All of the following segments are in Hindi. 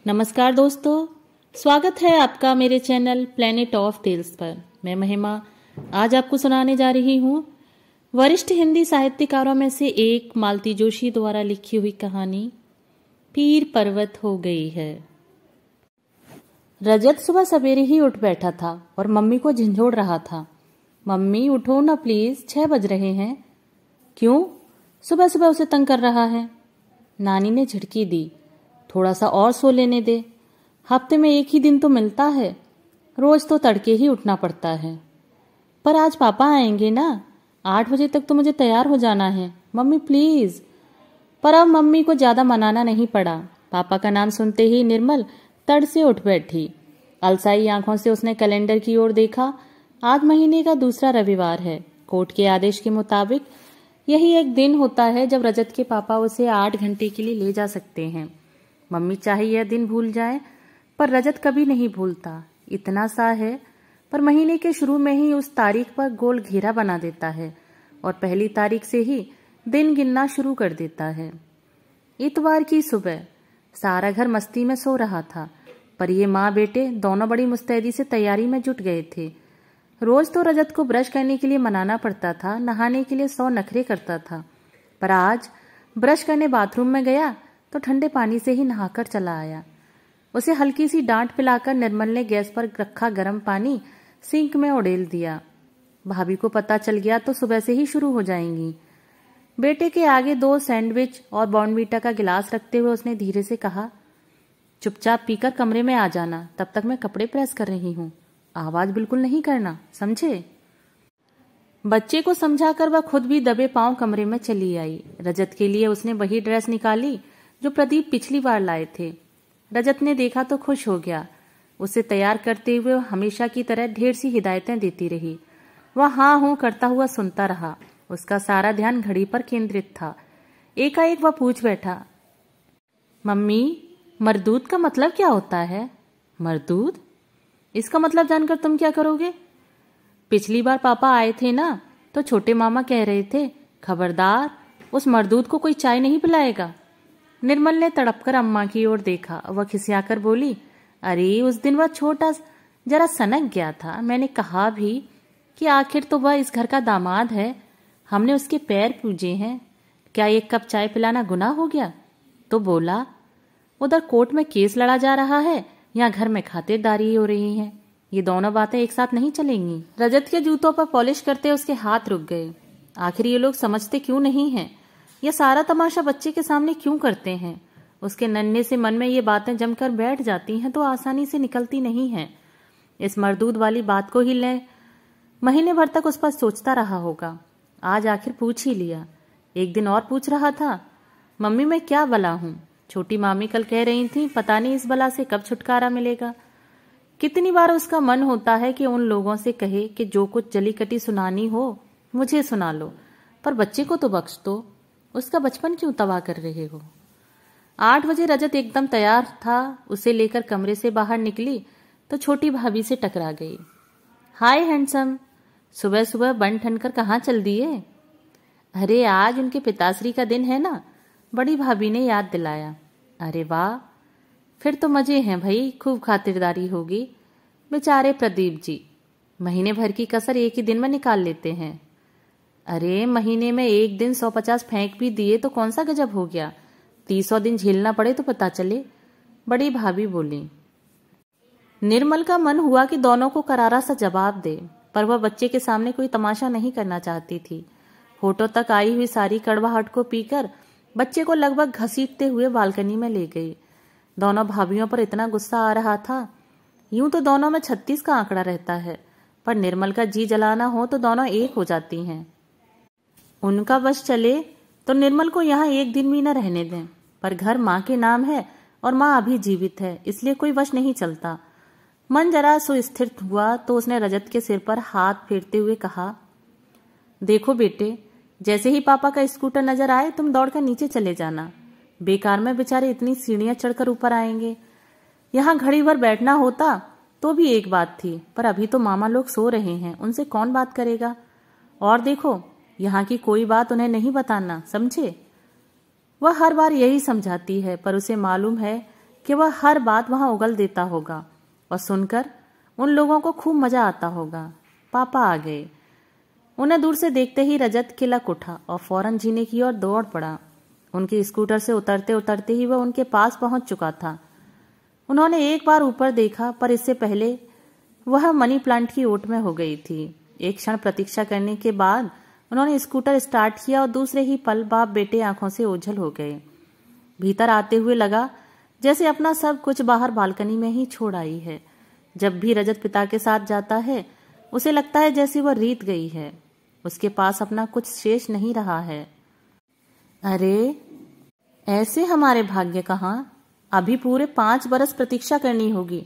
नमस्कार दोस्तों, स्वागत है आपका मेरे चैनल प्लेनेट ऑफ टेल्स पर। मैं महिमा आज आपको सुनाने जा रही हूँ वरिष्ठ हिंदी साहित्यकारों में से एक मालती जोशी द्वारा लिखी हुई कहानी पीर पर्वत हो गई है। रजत सुबह सवेरे ही उठ बैठा था और मम्मी को झंझोड़ रहा था। मम्मी उठो ना प्लीज, 6 बज रहे हैं। क्यों? सुबह सुबह उसे तंग कर रहा है। नानी ने झिड़की दी, थोड़ा सा और सो लेने दे। हफ्ते में एक ही दिन तो मिलता है, रोज तो तड़के ही उठना पड़ता है। पर आज पापा आएंगे ना, 8 बजे तक तो मुझे तैयार हो जाना है। Mummy please. पर अब मम्मी को ज्यादा मनाना नहीं पड़ा। पापा का नाम सुनते ही निर्मल तड़ से उठ बैठी। अलसाई आंखों से उसने कैलेंडर की ओर देखा। आज महीने का दूसरा रविवार है। कोर्ट के आदेश के मुताबिक यही एक दिन होता है जब रजत के पापा उसे 8 घंटे के लिए ले जा सकते हैं। मम्मी चाहे यह दिन भूल जाए, पर रजत कभी नहीं भूलता। इतना सा है, पर महीने के शुरू में ही उस तारीख पर गोल घेरा बना देता है और पहली तारीख से ही दिन गिनना शुरू कर देता है। इतवार की सुबह सारा घर मस्ती में सो रहा था, पर ये माँ बेटे दोनों बड़ी मुस्तैदी से तैयारी में जुट गए थे। रोज तो रजत को ब्रश करने के लिए मनाना पड़ता था, नहाने के लिए 100 नखरे करता था, पर आज ब्रश करने बाथरूम में गया तो ठंडे पानी से ही नहाकर चला आया। उसे हल्की सी डांट पिलाकर निर्मल ने गैस पर रखा गर्म पानी सिंक में उड़ेल दिया। भाभी को पता चल गया तो सुबह से ही शुरू हो जाएंगी। बेटे के आगे 2 सैंडविच और बॉर्नवीटा का गिलास रखते हुए उसने धीरे से कहा, चुपचाप पीकर कमरे में आ जाना, तब तक मैं कपड़े प्रेस कर रही हूँ। आवाज बिल्कुल नहीं करना, समझे? बच्चे को समझाकर वह खुद भी दबे पांव कमरे में चली आई। रजत के लिए उसने वही ड्रेस निकाली जो प्रदीप पिछली बार लाए थे। रजत ने देखा तो खुश हो गया। उसे तैयार करते हुए हमेशा की तरह ढेर सी हिदायतें देती रही। वह हाँ हूं करता हुआ सुनता रहा। उसका सारा ध्यान घड़ी पर केंद्रित था। एकाएक वह पूछ बैठा, मम्मी, मरदूद का मतलब क्या होता है? मरदूद? इसका मतलब जानकर तुम क्या करोगे? पिछली बार पापा आए थे ना, तो छोटे मामा कह रहे थे, खबरदार उस मरदूद को कोई चाय नहीं पिलाएगा। निर्मल ने तड़पकर अम्मा की ओर देखा। वह खिसियाकर बोली, अरे उस दिन वह छोटा जरा सनक गया था। मैंने कहा भी कि आखिर तो वह इस घर का दामाद है, हमने उसके पैर पूजे हैं, क्या 1 कप चाय पिलाना गुनाह हो गया? तो बोला, उधर कोर्ट में केस लड़ा जा रहा है, यहाँ घर में खातिरदारी हो रही है, ये दोनों बातें एक साथ नहीं चलेंगी। रजत के जूतों पर पॉलिश करते उसके हाथ रुक गए। आखिर ये लोग समझते क्यों नहीं हैं? यह सारा तमाशा बच्चे के सामने क्यों करते हैं? उसके नन्हे से मन में ये बातें जमकर बैठ जाती हैं तो आसानी से निकलती नहीं हैं। इस मरदूद वाली बात को ही ले महीने भर तक उस पर सोचता रहा होगा। आज आखिर पूछ ही लिया। एक दिन और पूछ रहा था, मम्मी मैं क्या बला हूं? छोटी मामी कल कह रही थी, पता नहीं इस बला से कब छुटकारा मिलेगा। कितनी बार उसका मन होता है कि उन लोगों से कहे कि जो कुछ जली कटी सुनानी हो मुझे सुना लो, पर बच्चे को तो बख्श दो। उसका बचपन क्यों तबाह कर रहे हो? 8 बजे रजत एकदम तैयार था। उसे लेकर कमरे से बाहर निकली तो छोटी भाभी से टकरा गई। हाय हैंडसम, सुबह सुबह बन ठन कर कहाँ चल दिए? अरे आज उनके पिताश्री का दिन है ना, बड़ी भाभी ने याद दिलाया। अरे वाह, फिर तो मजे हैं भाई, खूब खातिरदारी होगी। बेचारे प्रदीप जी, महीने भर की कसर एक ही दिन में निकाल लेते हैं। अरे महीने में एक दिन 150 फेंक भी दिए तो कौन सा गजब हो गया? 300 दिन झेलना पड़े तो पता चले, बड़ी भाभी बोली। निर्मल का मन हुआ कि दोनों को करारा सा जवाब दे, पर वह बच्चे के सामने कोई तमाशा नहीं करना चाहती थी। होठों तक आई हुई सारी कड़वाहट को पीकर बच्चे को लगभग घसीटते हुए बालकनी में ले गई। दोनों भाभीयों पर इतना गुस्सा आ रहा था। यूं तो दोनों में 36 का आंकड़ा रहता है, पर निर्मल का जी जलाना हो तो दोनों एक हो जाती हैं। उनका वश चले तो निर्मल को यहाँ एक दिन भी न रहने दें, पर घर माँ के नाम है और माँ अभी जीवित है, इसलिए कोई वश नहीं चलता। मन जरा सुस्थिर हुआ तो उसने रजत के सिर पर हाथ फेरते हुए कहा, देखो बेटे, जैसे ही पापा का स्कूटर नजर आए तुम दौड़कर नीचे चले जाना। बेकार में बेचारे इतनी सीढ़ियां चढ़कर ऊपर आएंगे। यहाँ घड़ी भर बैठना होता तो भी एक बात थी, पर अभी तो मामा लोग सो रहे हैं, उनसे कौन बात करेगा? और देखो, यहाँ की कोई बात उन्हें नहीं बताना, समझे? वह हर बार यही समझाती है, पर उसे मालूम है कि वह हर बात वहां उगल देता होगा और सुनकर उन लोगों को खूब मजा आता होगा। पापा आ गए। उन्हें दूर से देखते ही रजत किलक उठा और फौरन जीने की ओर दौड़ पड़ा। उनके स्कूटर से उतरते उतरते ही वह उनके पास पहुंच चुका था। उन्होंने एक बार ऊपर देखा, पर इससे पहले वह मनी प्लांट की ओट में हो गई थी। एक क्षण प्रतीक्षा करने के बाद उन्होंने स्कूटर स्टार्ट किया और दूसरे ही पल बाप बेटे आंखों से ओझल हो गए। भीतर आते हुए लगा जैसे अपना सब कुछ बाहर बालकनी में ही छोड़ आई है। जब भी रजत पिता के साथ जाता है उसे लगता है जैसे वह रीत गई है, उसके पास अपना कुछ शेष नहीं रहा है। अरे ऐसे हमारे भाग्य कहाँ, अभी पूरे 5 बरस प्रतीक्षा करनी होगी।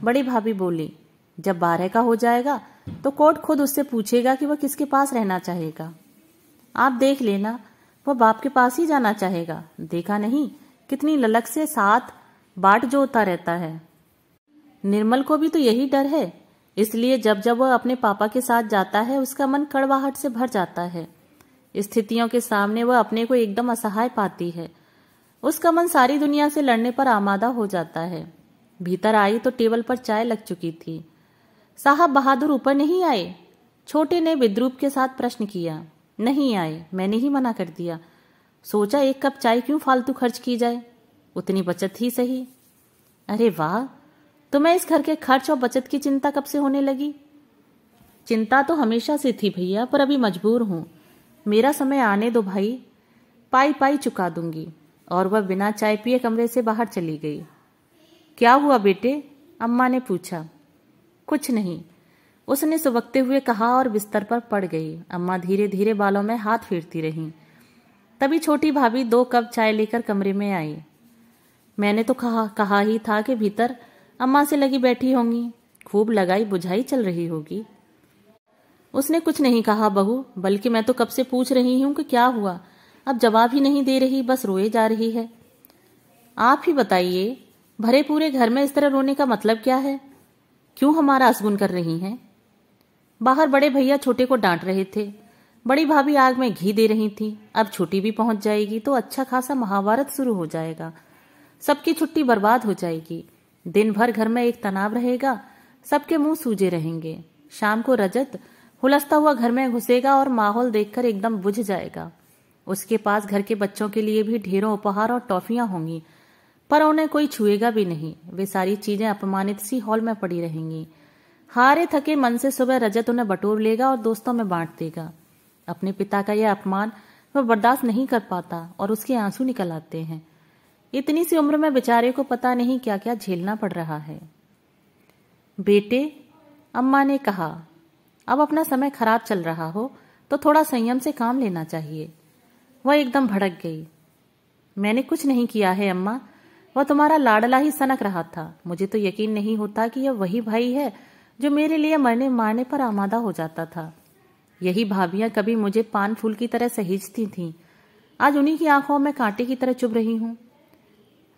बड़ी भाभी बोली, जब 12 का हो जाएगा तो कोर्ट खुद उससे पूछेगा कि वह किसके पास रहना चाहेगा। आप देख लेना, वह बाप के पास ही जाना चाहेगा। देखा नहीं कितनी ललक से साथ बाट जोता रहता है। निर्मल को भी तो यही डर है, इसलिए जब जब वह अपने पापा के साथ जाता है उसका मन कड़वाहट से भर जाता है। स्थितियों के सामने वह अपने को एकदम असहाय पाती है। उसका मन सारी दुनिया से लड़ने पर आमादा हो जाता है। भीतर आई तो टेबल पर चाय लग चुकी थी। साहब बहादुर ऊपर नहीं आए? छोटे ने विद्रूप के साथ प्रश्न किया। नहीं आए, मैंने ही मना कर दिया। सोचा एक कप चाय क्यों फालतू खर्च की जाए, उतनी बचत ही सही। अरे वाह, तुम्हें इस घर के खर्च और बचत की चिंता कब से होने लगी? चिंता तो हमेशा से थी भैया, पर अभी मजबूर हूं। मेरा समय आने दो भाई, पाई पाई चुका दूंगी। और वह बिना चाय पिए कमरे से बाहर चली गई। क्या हुआ बेटे? अम्मा ने पूछा। कुछ नहीं, उसने सुबकते हुए कहा और बिस्तर पर पड़ गई। अम्मा धीरे धीरे बालों में हाथ फेरती रहीं। तभी छोटी भाभी 2 कप चाय लेकर कमरे में आई। मैंने तो कहा ही था कि भीतर अम्मा से लगी बैठी होंगी, खूब लगाई बुझाई चल रही होगी। उसने कुछ नहीं कहा बहू, बल्कि मैं तो कब से पूछ रही हूं कि क्या हुआ, अब जवाब ही नहीं दे रही, बस रोए जा रही है। आप ही बताइए, भरे पूरे घर में इस तरह रोने का मतलब क्या है? क्यों हमारा असगुन कर रही हैं? बाहर बड़े भैया छोटे को डांट रहे थे, बड़ी भाभी आग में घी दे रही थी। अब छोटी भी पहुंच जाएगी तो अच्छा खासा महाभारत शुरू हो जाएगा। सबकी छुट्टी बर्बाद हो जाएगी। दिन भर घर में एक तनाव रहेगा, सबके मुंह सूजे रहेंगे। शाम को रजत हुलसता हुआ घर में घुसेगा और माहौल देखकर एकदम बुझ जाएगा। उसके पास घर के बच्चों के लिए भी ढेरों उपहार और टॉफियां होंगी, पर उन्हें कोई छुएगा भी नहीं। वे सारी चीजें अपमानित सी हॉल में पड़ी रहेंगी। हारे थके मन से सुबह रजत उन्हें बटोर लेगा और दोस्तों में बांट देगा। अपने पिता का यह अपमान वह बर्दाश्त नहीं कर पाता और उसके आंसू निकल आते हैं। इतनी सी उम्र में बेचारे को पता नहीं क्या क्या झेलना पड़ रहा है। बेटे, अम्मा ने कहा, अब अपना समय खराब चल रहा हो तो थोड़ा संयम से काम लेना चाहिए। वह एकदम भड़क गई। मैंने कुछ नहीं किया है अम्मा, वह तुम्हारा लाडला ही सनक रहा था। मुझे तो यकीन नहीं होता कि यह वही भाई है जो मेरे लिए मरने मारने पर आमादा हो जाता था। यही भाभियां कभी मुझे पान फूल की तरह सहेजती थीं, आज उन्हीं की आंखों में कांटे की तरह चुभ रही हूं।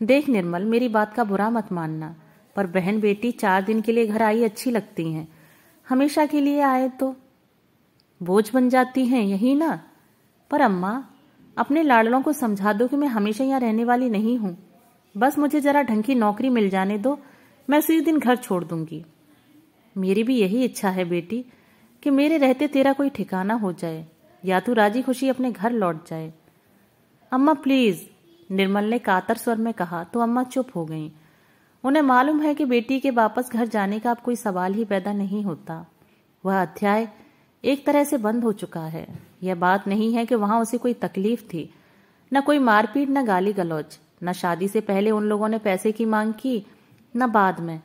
देख निर्मल, मेरी बात का बुरा मत मानना, पर बहन बेटी 4 दिन के लिए घर आई अच्छी लगती हैं, हमेशा के लिए आए तो बोझ बन जाती हैं, यही ना? पर अम्मा, अपने लाडलों को समझा दो कि मैं हमेशा यहाँ रहने वाली नहीं हूं। बस मुझे जरा ढंग की नौकरी मिल जाने दो, मैं उसी दिन घर छोड़ दूंगी। मेरी भी यही इच्छा है बेटी कि मेरे रहते तेरा कोई ठिकाना हो जाए, या तू राजी खुशी अपने घर लौट जाए। अम्मा प्लीज, निर्मल ने कातर स्वर में कहा तो अम्मा चुप हो गईं। उन्हें मालूम है कि बेटी के वापस घर जाने का अब कोई सवाल ही पैदा नहीं होता। वह अध्याय एक तरह से बंद हो चुका है। यह बात नहीं है कि वहां उसे कोई तकलीफ थी, न कोई मारपीट, न गाली गलौज, न शादी से पहले उन लोगों ने पैसे की मांग की, न बाद में,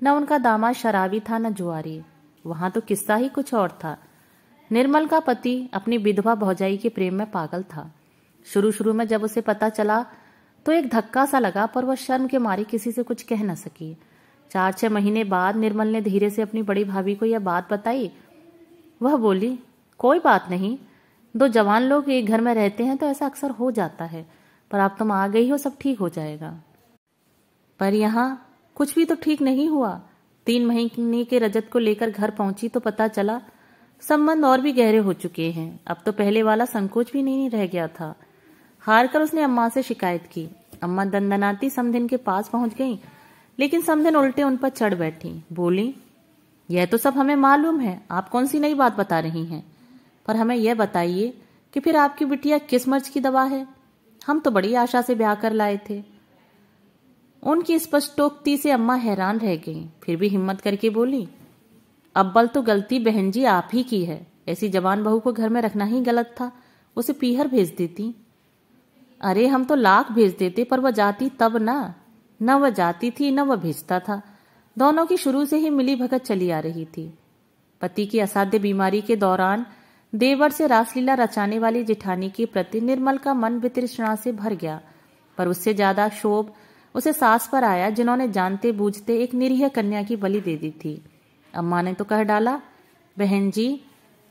न उनका दामाद शराबी था, न जुआरी। वहां तो किस्सा ही कुछ और था। निर्मल का पति अपनी विधवा भौजाई के प्रेम में पागल था। शुरू शुरू में जब उसे पता चला तो एक धक्का सा लगा, पर वह शर्म के मारे किसी से कुछ कह न सकी। 4-6 महीने बाद निर्मल ने धीरे से अपनी बड़ी भाभी को यह बात बताई। वह बोली, कोई बात नहीं, 2 जवान लोग एक घर में रहते हैं तो ऐसा अक्सर हो जाता है, पर आप तुम आ गई हो, सब ठीक हो जाएगा। पर यहाँ कुछ भी तो ठीक नहीं हुआ। 3 महीने के रजत को लेकर घर पहुंची तो पता चला संबंध और भी गहरे हो चुके हैं। अब तो पहले वाला संकोच भी नहीं रह गया था। हार कर उसने अम्मा से शिकायत की। अम्मा दंदनाती समधिन के पास पहुंच गईं, लेकिन समधिन उल्टे उन पर चढ़ बैठी। बोली, यह तो सब हमें मालूम है, आप कौन सी नई बात बता रही हैं? पर हमें यह बताइए कि फिर आपकी बिटिया किस मर्ज की दवा है? हम तो बड़ी आशा से ब्याह कर लाए थे। उनकी स्पष्टोक्ति से अम्मा हैरान रह गईं, फिर भी हिम्मत करके बोली, अव्वल तो गलती बहन जी आप ही की है। ऐसी जवान बहू को घर में रखना ही गलत था, उसे पीहर भेज देती। अरे हम तो लाख भेज देते, पर वह जाती तब ना। न वह जाती थी न वह भेजता था। दोनों की शुरू से ही मिली भगत चली आ रही थी। पति की असाध्य बीमारी के दौरान देवर से रासलीला रचाने वाली जेठानी के प्रति निर्मल का मन वितृष्णा से भर गया, पर उससे ज्यादा क्षोभ उसे सास पर आया, जिन्होंने जानते बूझते एक निरीह कन्या की बलि दे दी थी। अम्मा ने तो कह डाला, बहन जी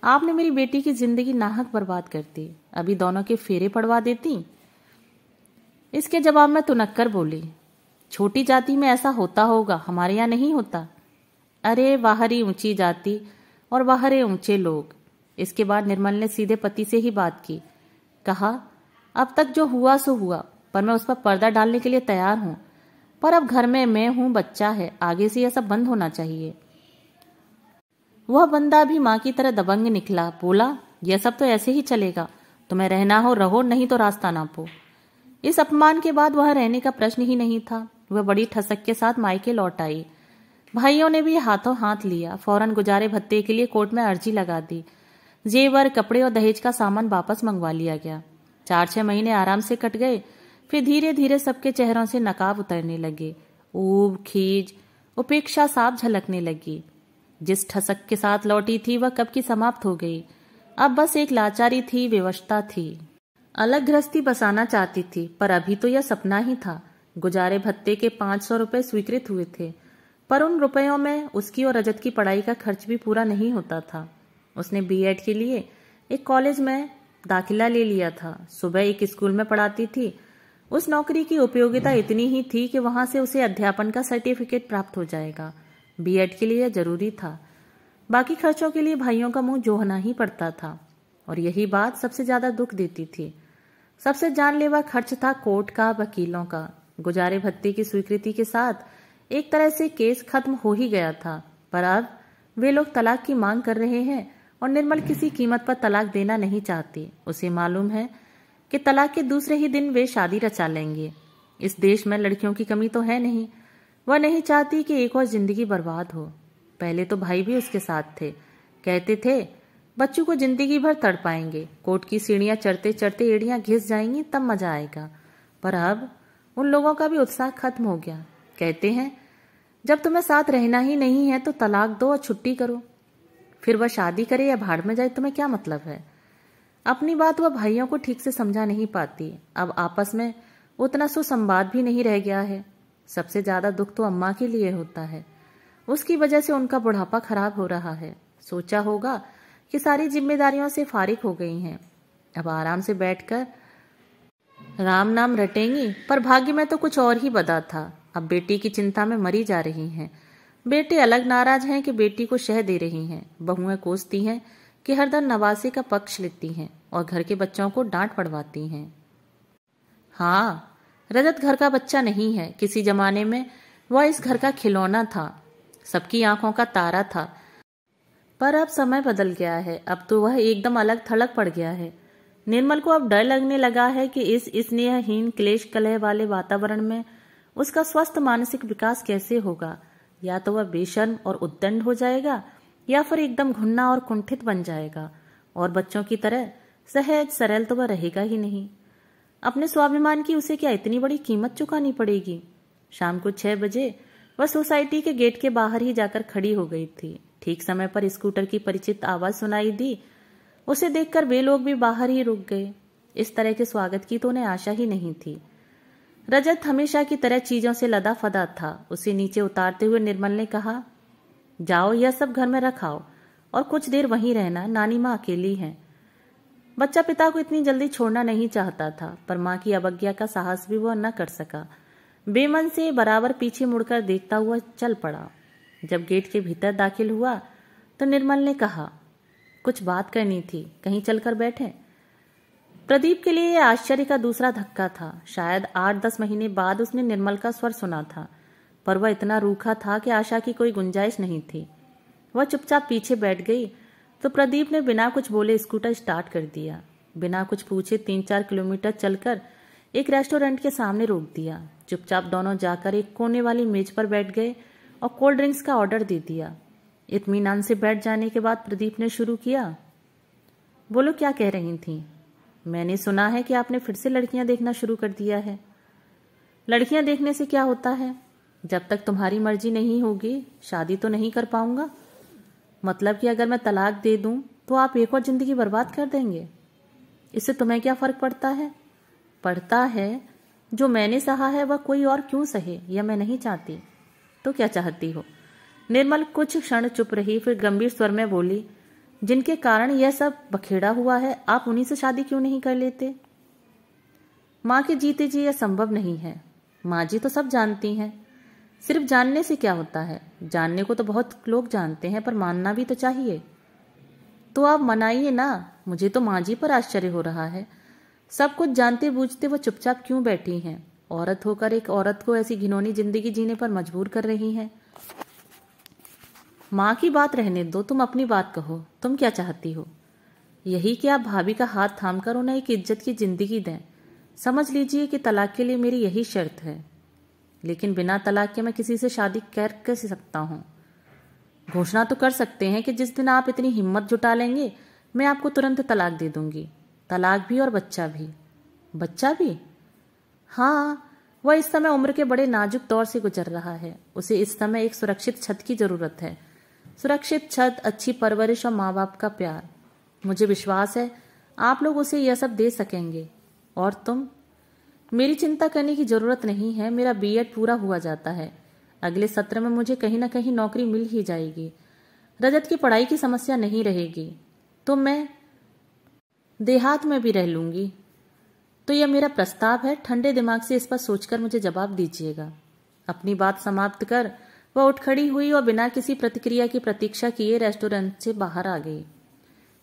आपने मेरी बेटी की जिंदगी नाहक बर्बाद कर दी, अभी दोनों के फेरे पड़वा देती। इसके जवाब में तुनक्कर बोली, छोटी जाति में ऐसा होता होगा, हमारे यहाँ नहीं होता। अरे बाहरी ऊंची जाति और बाहरे ऊंचे लोग। इसके बाद निर्मल ने सीधे पति से ही बात की। कहा, अब तक जो हुआ सो हुआ, पर मैं उस पर पर्दा डालने के लिए तैयार हूं। पर अब घर में मैं हूं, बच्चा है, आगे से यह सब बंद होना चाहिए। वह बंदा भी मां की तरह दबंग निकला। बोला, यह सब तो ऐसे ही चलेगा, तुम्हें रहना हो रहो, नहीं तो रास्ता नापो। इस अपमान के बाद वह रहने का प्रश्न ही नहीं था। वह बड़ी ठसक के साथ मायके लौट आई। भाइयों ने भी हाथों हाथ लिया। फौरन गुजारे भत्ते के लिए कोर्ट में अर्जी लगा दी। जेवर, कपड़े और दहेज का सामान वापस मंगवा लिया गया। 4-6 महीने आराम से कट गए। फिर धीरे धीरे सबके चेहरों से नकाब उतरने लगे। ऊब, खीज, उपेक्षा साफ झलकने लगी। जिस ठसक के साथ लौटी थी वह कब की समाप्त हो गई। अब बस एक लाचारी थी, विवशता थी। अलग गृहस्थी बसाना चाहती थी, पर अभी तो यह सपना ही था। गुजारे भत्ते के 500 रुपए स्वीकृत हुए थे, पर उन रुपयों में उसकी और रजत की पढ़ाई का खर्च भी पूरा नहीं होता था। उसने बीएड के लिए एक कॉलेज में दाखिला ले लिया था। सुबह एक स्कूल में पढ़ाती थी। उस नौकरी की उपयोगिता इतनी ही थी कि वहां से उसे अध्यापन का सर्टिफिकेट प्राप्त हो जाएगा। बीएड के लिए जरूरी था। बाकी खर्चों के लिए भाइयों का मुंह जोहना ही पड़ता था, और यही बात सबसे ज्यादा दुख देती थी। सबसे जानलेवा खर्च था कोर्ट का, वकीलों का। गुजारे भत्ते की स्वीकृति के साथ एक तरह से केस खत्म हो ही गया था, पर अब वे लोग तलाक की मांग कर रहे हैं और निर्मल किसी कीमत पर तलाक देना नहीं चाहती। उसे मालूम है कि तलाक के दूसरे ही दिन वे शादी रचा लेंगे। इस देश में लड़कियों की कमी तो है नहीं। वह नहीं चाहती कि एक और जिंदगी बर्बाद हो। पहले तो भाई भी उसके साथ थे, कहते थे बच्चों को जिंदगी भर तड़पाएंगे, कोर्ट की सीढ़ियां चढ़ते चढ़ते एड़ियां घिस जाएंगी, तब मजा आएगा। पर अब उन लोगों का भी उत्साह खत्म हो गया। कहते हैं जब तुम्हें साथ रहना ही नहीं है तो तलाक दो और छुट्टी करो। फिर वह शादी करे या भाड़ में जाए, तुम्हें क्या मतलब है? अपनी बात वह भाइयों को ठीक से समझा नहीं पाती। अब आपस में उतना सुसंवाद भी नहीं रह गया है। सबसे ज्यादा दुख तो अम्मा के लिए होता है। उसकी वजह से उनका बुढ़ापा खराब हो रहा है। सोचा होगा कि सारी जिम्मेदारियों से फारिग हो गई हैं, अब आराम से बैठकर राम नाम रटेंगी। पर भाग्य में तो कुछ और ही बदा था। अब बेटी की चिंता में मरी जा रही हैं। बेटे अलग नाराज हैं कि बेटी को शह दे रही हैं। बहुएं कोसती हैं कि हरदम नवासे का पक्ष लेती हैं और घर के बच्चों को डांट पड़वाती हैं। हाँ, रजत घर का बच्चा नहीं है। किसी जमाने में वह इस घर का खिलौना था, सबकी आंखों का तारा था। पर अब समय बदल गया है। अब तो वह एकदम अलग थलग पड़ गया है। निर्मल को अब डर लगने लगा है कि इस स्नेहहीन क्लेश कलह वाले वातावरण में उसका स्वस्थ मानसिक विकास कैसे होगा। या तो वह बेशर्म और उद्दंड हो जाएगा, या फिर एकदम घुन्ना और कुंठित बन जाएगा, और बच्चों की तरह सहज सरल तो वह रहेगा ही नहीं। अपने स्वाभिमान की उसे क्या इतनी बड़ी कीमत चुकानी पड़ेगी? शाम को 6 बजे वह सोसाइटी के गेट के बाहर ही जाकर खड़ी हो गई थी। ठीक समय पर स्कूटर की परिचित आवाज सुनाई दी। उसे देखकर वे लोग भी बाहर ही रुक गए। इस तरह के स्वागत की तो उन्हें आशा ही नहीं थी। रजत हमेशा की तरह चीजों से लदा फदा था। उसे नीचे उतारते हुए निर्मल ने कहा, जाओ यह सब घर में रखाओ और कुछ देर वहीं रहना, नानी माँ अकेली हैं। बच्चा पिता को इतनी जल्दी छोड़ना नहीं चाहता था, पर माँ की अवज्ञा का साहस भी वह न कर सका। बेमन से बराबर पीछे मुड़कर देखता हुआ चल पड़ा। जब गेट के भीतर दाखिल हुआ तो निर्मल ने कहा, कुछ बात करनी थी, कहीं चलकर बैठे। प्रदीप के लिए यह आश्चर्य का दूसरा धक्का था। शायद 8-10 महीने बाद उसने निर्मल का स्वर सुना था, पर वह इतना रूखा था कि आशा की कोई गुंजाइश नहीं थी। वह चुपचाप पीछे बैठ गई तो प्रदीप ने बिना कुछ बोले स्कूटर स्टार्ट कर दिया। बिना कुछ पूछे 3-4 किलोमीटर चलकर एक रेस्टोरेंट के सामने रोक दिया। चुपचाप दोनों जाकर एक कोने वाली मेज पर बैठ गए और कोल्ड ड्रिंक्स का ऑर्डर दे दिया। इत्मीनान से बैठ जाने के बाद प्रदीप ने शुरू किया, बोलो क्या कह रही थी? मैंने सुना है कि आपने फिर से लड़कियां देखना शुरू कर दिया है। लड़कियां देखने से क्या होता है? जब तक तुम्हारी मर्जी नहीं होगी शादी तो नहीं कर पाऊंगा। मतलब कि अगर मैं तलाक दे दूं तो आप एक और जिंदगी बर्बाद कर देंगे। इससे तुम्हें क्या फर्क पड़ता है? पड़ता है, जो मैंने सहा है वह कोई और क्यों सहे, यह मैं नहीं चाहती। तो क्या चाहती हो? निर्मल कुछ क्षण चुप रही, फिर गंभीर स्वर में बोली, जिनके कारण यह सब बखेड़ा हुआ है, आप उन्हीं से शादी क्यों नहीं कर लेते? माँ के जीते जी यह संभव नहीं है। माँ जी तो सब जानती हैं। सिर्फ जानने से क्या होता है? जानने को तो बहुत लोग जानते हैं, पर मानना भी तो चाहिए। तो आप मनाइए ना। मुझे तो माँ जी पर आश्चर्य हो रहा है। सब कुछ जानते बूझते वो चुपचाप क्यों बैठी हैं? औरत होकर एक औरत को ऐसी घिनौनी जिंदगी जीने पर मजबूर कर रही हैं। माँ की बात रहने दो, तुम अपनी बात कहो। तुम क्या चाहती हो? यही कि आप भाभी का हाथ थामकर उन्हें एक इज्जत की जिंदगी दें। समझ लीजिए कि तलाक के लिए मेरी यही शर्त है। लेकिन बिना तलाक के मैं किसी से शादी कर कैसे सकता हूँ? घोषणा तो कर सकते हैं कि जिस दिन आप इतनी हिम्मत जुटा लेंगे मैं आपको तुरंत तलाक दे दूंगी। तलाक भी और बच्चा भी। बच्चा भी? हाँ, वह इस समय उम्र के बड़े नाजुक दौर से गुजर रहा है। उसे इस समय एक सुरक्षित छत की जरूरत है। सुरक्षित छत, अच्छी परवरिश और माँ बाप का प्यार। मुझे विश्वास है आप लोग उसे यह सब दे सकेंगे। और तुम? मेरी चिंता करने की जरूरत नहीं है। मेरा बीएड पूरा हुआ जाता है। अगले सत्र में मुझे कहीं ना कहीं नौकरी मिल ही जाएगी। रजत की पढ़ाई की समस्या नहीं रहेगी, तो मैं देहात में भी रह लूंगी। तो यह मेरा प्रस्ताव है। ठंडे दिमाग से इस पर सोचकर मुझे जवाब दीजिएगा। अपनी बात समाप्त कर वह उठ खड़ी हुई और बिना किसी प्रतिक्रिया की प्रतीक्षा किए रेस्टोरेंट से बाहर आ गई।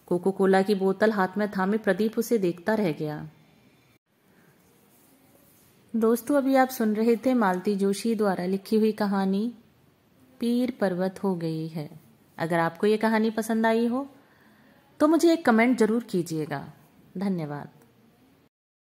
कोको कोला की बोतल हाथ में थामे प्रदीप उसे देखता रह गया। दोस्तों, अभी आप सुन रहे थे मालती जोशी द्वारा लिखी हुई कहानी पीर पर्वत हो गई है। अगर आपको ये कहानी पसंद आई हो तो मुझे एक कमेंट जरूर कीजिएगा। धन्यवाद।